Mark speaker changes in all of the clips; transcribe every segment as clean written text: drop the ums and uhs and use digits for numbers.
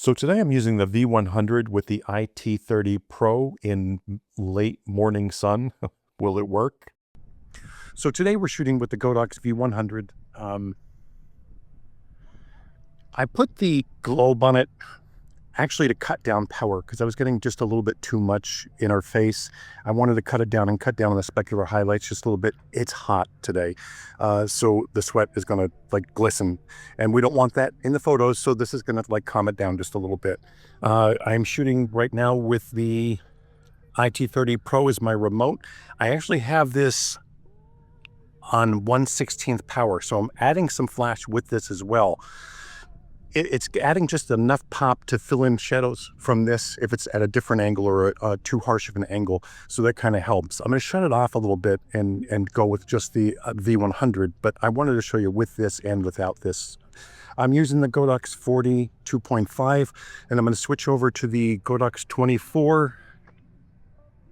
Speaker 1: So today I'm using the V100 with the IT30 Pro in late morning sun. Will it work? So today we're shooting with the Godox V100. I put the globe on it actually to cut down power because I was getting just a little bit too much in our face. I wanted to cut it down and cut down on the specular highlights just a little bit. It's hot today, so the sweat is going to like glisten, and we don't want that in the photos, so this is going to like calm it down just a little bit. I'm shooting right now with the IT30 Pro as my remote. I actually have this on 1/16th power, so I'm adding some flash with this as well. It's adding just enough pop to fill in shadows from this if it's at a different angle or too harsh of an angle. So that kind of helps. I'm going to shut it off a little bit and go with just the V100, but I wanted to show you with this and without this. I'm using the Godox 40 2.5, and I'm going to switch over to the Godox 24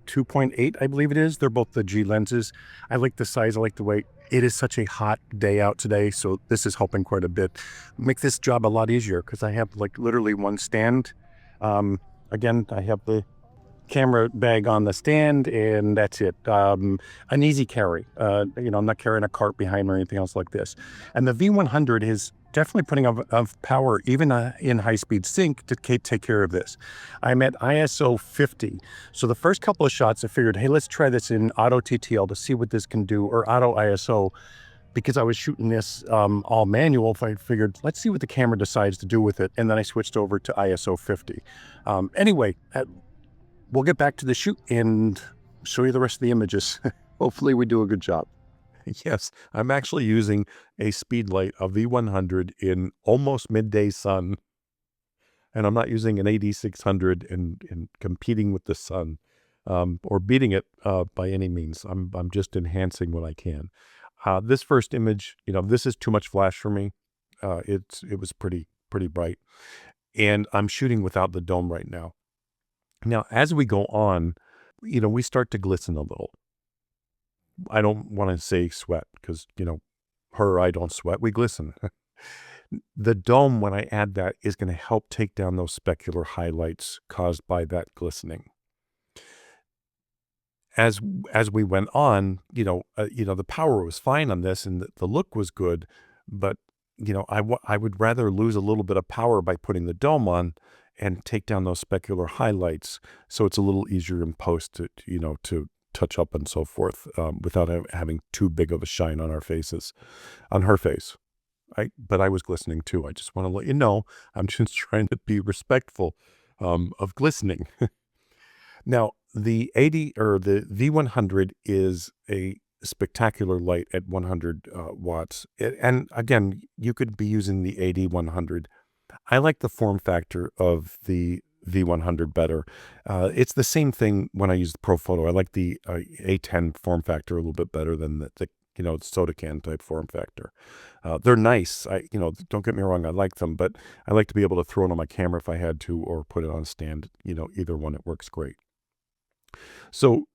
Speaker 1: 2.8, I believe it is. They're both the G lenses. I like the size, I like the weight. It is such a hot day out today, so this is helping quite a bit. Make this job a lot easier because I have like literally one stand. Again, I have the camera bag on the stand, and that's it. An easy carry. I'm not carrying a cart behind me or anything else like this. And the V100 is definitely putting of power, even in high-speed sync, to take care of this. I'm at ISO 50. So the first couple of shots, I figured, hey, let's try this in auto TTL to see what this can do, or auto ISO, because I was shooting this all manual. I figured, let's see what the camera decides to do with it. And then I switched over to ISO 50. Anyway, we'll get back to the shoot and show you the rest of the images. Hopefully we do a good job. Yes, I'm actually using a speed light, a V100 in almost midday sun. And I'm not using an AD600 and competing with the sun or beating it by any means. I'm just enhancing what I can. This first image, this is too much flash for me. It was pretty bright. And I'm shooting without the dome right now. Now, as we go on, we start to glisten a little. I don't want to say sweat because, her or I don't sweat. We glisten. The dome, when I add that, is going to help take down those specular highlights caused by that glistening. As we went on, the power was fine on this and the look was good, but, I would rather lose a little bit of power by putting the dome on and take down those specular highlights, so it's a little easier in post to touch up and so forth, without having too big of a shine on our faces, on her face. But I was glistening too. I just want to let you know, I'm just trying to be respectful of glistening. Now, the V100 is a spectacular light at 100 watts. And again, you could be using the AD100. I like the form factor of the V100 better. It's the same thing when I use the Pro Photo. I like the A10 form factor a little bit better than the soda can type form factor. They're nice. Don't get me wrong, I like them, but I like to be able to throw it on my camera if I had to, or put it on a stand. Either one, it works great. So,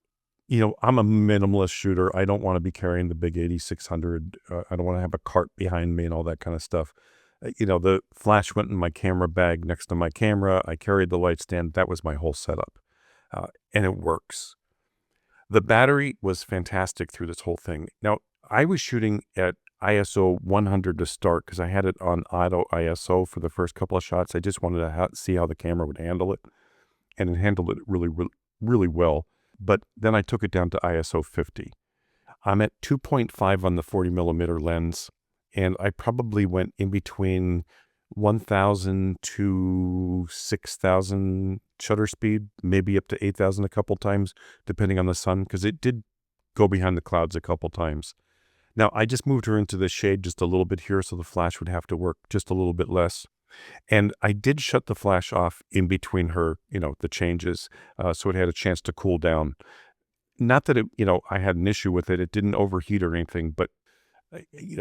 Speaker 1: I'm a minimalist shooter. I don't want to be carrying the big 8600. I don't want to have a cart behind me and all that kind of stuff. The flash went in my camera bag next to my camera. I carried the light stand. That was my whole setup. And it works. The battery was fantastic through this whole thing. Now, I was shooting at ISO 100 to start because I had it on auto ISO for the first couple of shots. I just wanted to see how the camera would handle it. And it handled it really, really, really well. But then I took it down to ISO 50. I'm at 2.5 on the 40 millimeter lens. And I probably went in between 1,000 to 6,000 shutter speed, maybe up to 8,000 a couple times, depending on the sun, because it did go behind the clouds a couple times. Now, I just moved her into the shade just a little bit here, so the flash would have to work just a little bit less. And I did shut the flash off in between her, the changes, so it had a chance to cool down. Not that I had an issue with it. It didn't overheat or anything, but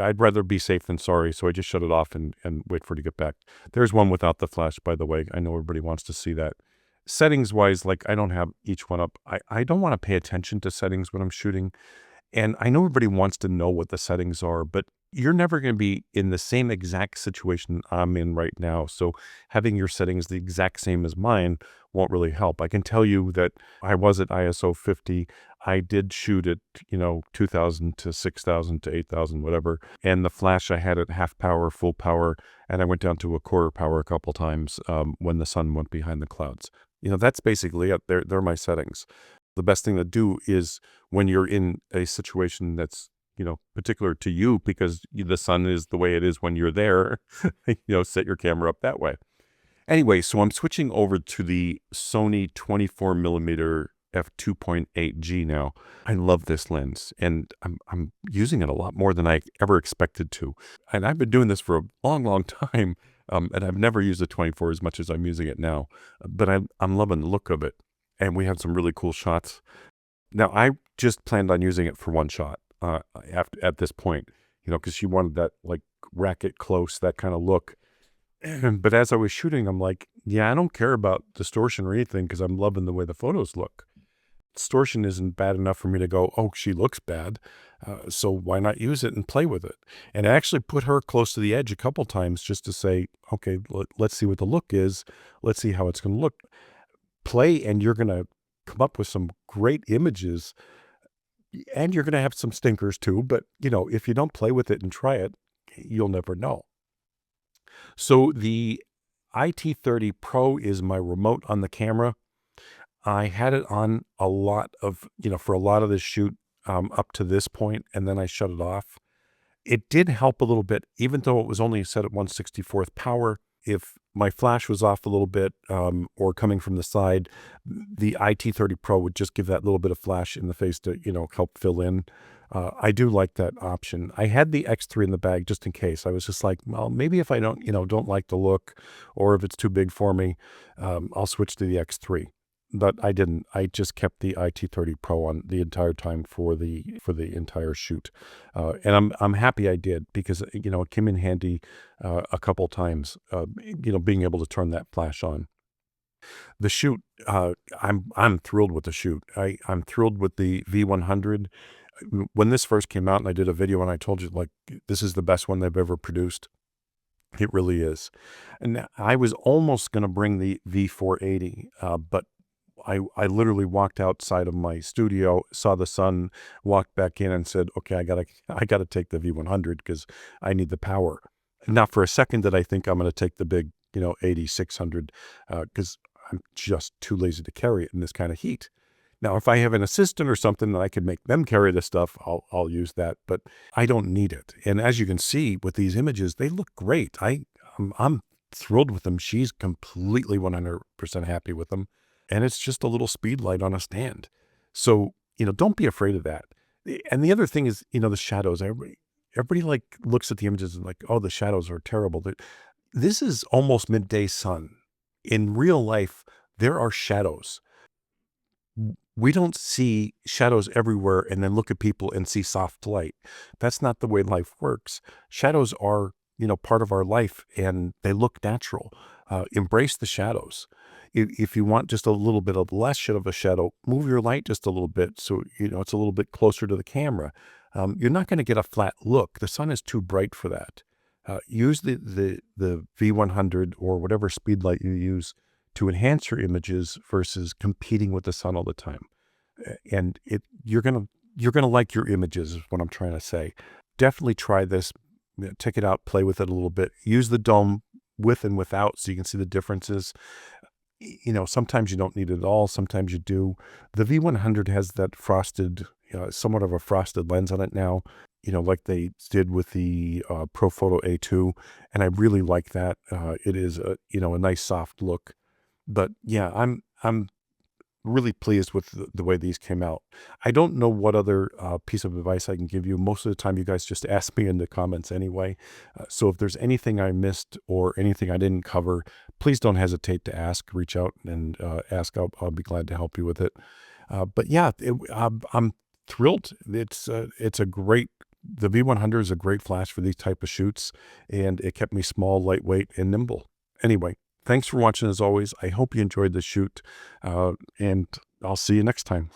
Speaker 1: I'd rather be safe than sorry, so I just shut it off and wait for it to get back. There's one without the flash, by the way. I know everybody wants to see that. Settings-wise, I don't have each one up. I don't want to pay attention to settings when I'm shooting, and I know everybody wants to know what the settings are, but you're never going to be in the same exact situation I'm in right now. So having your settings the exact same as mine won't really help. I can tell you that I was at ISO 50. I did shoot at, 2000 to 6000 to 8000, whatever. And the flash I had at half power, full power, and I went down to a quarter power a couple times when the sun went behind the clouds. That's basically it. They're my settings. The best thing to do is when you're in a situation that's particular to you because the sun is the way it is when you're there, set your camera up that way. Anyway, so I'm switching over to the Sony 24 millimeter f2.8G now. I love this lens, and I'm using it a lot more than I ever expected to. And I've been doing this for a long, long time, and I've never used a 24 as much as I'm using it now. But I'm loving the look of it, and we had some really cool shots. Now, I just planned on using it for one shot at this point, because she wanted that like racket close, that kind of look. But as I was shooting, I'm like, yeah, I don't care about distortion or anything because I'm loving the way the photos look. Distortion isn't bad enough for me to go, oh, she looks bad. So why not use it and play with it? And I actually put her close to the edge a couple times just to say, okay, let's see what the look is. Let's see how it's going to look. Play, and you're going to come up with some great images. And you're going to have some stinkers too, but if you don't play with it and try it, you'll never know. So the IT30 Pro is my remote on the camera. I had it on a lot of, for a lot of this shoot up to this point, and then I shut it off. It did help a little bit, even though it was only set at 1/64th power. If my flash was off a little bit or coming from the side, the IT30 Pro would just give that little bit of flash in the face to, help fill in. I do like that option. I had the X3 in the bag just in case. I was just like, well, maybe if I don't like the look or if it's too big for me, I'll switch to the X3. But I didn't. I just kept the IT30 Pro on the entire time for the entire shoot, and I'm happy I did because it came in handy a couple times. Being able to turn that flash on. The shoot, I'm thrilled with the shoot. I'm thrilled with the V100. When this first came out, and I did a video and I told you like this is the best one they've ever produced. It really is. And I was almost going to bring the V480, but I literally walked outside of my studio, saw the sun, walked back in and said, okay, I gotta take the V100 because I need the power. Not for a second did I think I'm going to take the big, 8600 because I'm just too lazy to carry it in this kind of heat. Now, if I have an assistant or something that I could make them carry this stuff, I'll use that, but I don't need it. And as you can see with these images, they look great. I'm thrilled with them. She's completely 100% happy with them. And it's just a little speed light on a stand. So, don't be afraid of that. And the other thing is, the shadows. Everybody like looks at the images and like, oh, the shadows are terrible. This is almost midday sun. In real life, there are shadows. We don't see shadows everywhere and then look at people and see soft light. That's not the way life works. Shadows are, part of our life and they look natural. Embrace the shadows. If you want just a little bit of less of a shadow, move your light just a little bit so it's a little bit closer to the camera. You're not going to get a flat look. The sun is too bright for that. Use the V100 or whatever speed light you use to enhance your images versus competing with the sun all the time. And you're gonna like your images is what I'm trying to say. Definitely try this. Check it out. Play with it a little bit. Use the dome with and without so you can see the differences. Sometimes you don't need it at all. Sometimes you do. The V100 has that frosted, somewhat of a frosted lens on it now, like they did with the Profoto A2. And I really like that. It is a nice soft look. But yeah, I'm really pleased with the way these came out. I don't know what other piece of advice I can give you. Most of the time, you guys just ask me in the comments anyway. So if there's anything I missed or anything I didn't cover, please don't hesitate to ask. Reach out and ask. I'll be glad to help you with it. But yeah, I'm thrilled. It's a great. The V100 is a great flash for these type of shoots, and it kept me small, lightweight, and nimble. Anyway. Thanks for watching as always. I hope you enjoyed the shoot, and I'll see you next time.